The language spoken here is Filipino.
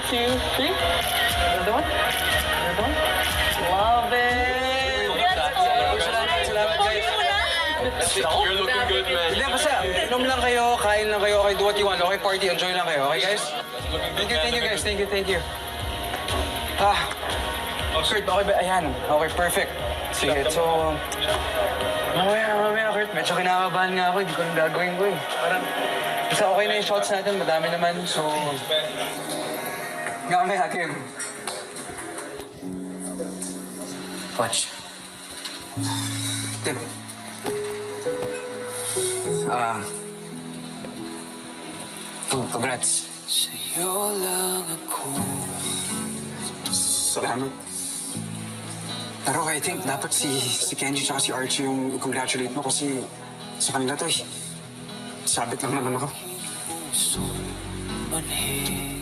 two, three. Another one. Another one. Love it! Salamat, guys. You're looking good, man. Hindi, basta, inom lang kayo, kain lang kayo, okay, do what you want, okay, party, enjoy lang kayo, okay, guys? Thank you, guys, thank you. Kurt, okay ba? Ayan, okay, perfect. Sige, so... Mamaya, Kurt, medyo kinakabahan nga ako, hindi ko nang gagawin ko eh. Parang, basta okay na yung shots natin, madami naman, so... Mamaya, Kim. Watch. Tim. Congrats. Sa'yo lang ako. Salamat. Pero I think dapat si Kenji tsaka si Archie yung congratulate mo kasi sa kanila to eh. Sabit lang naman ako. Puso manhid.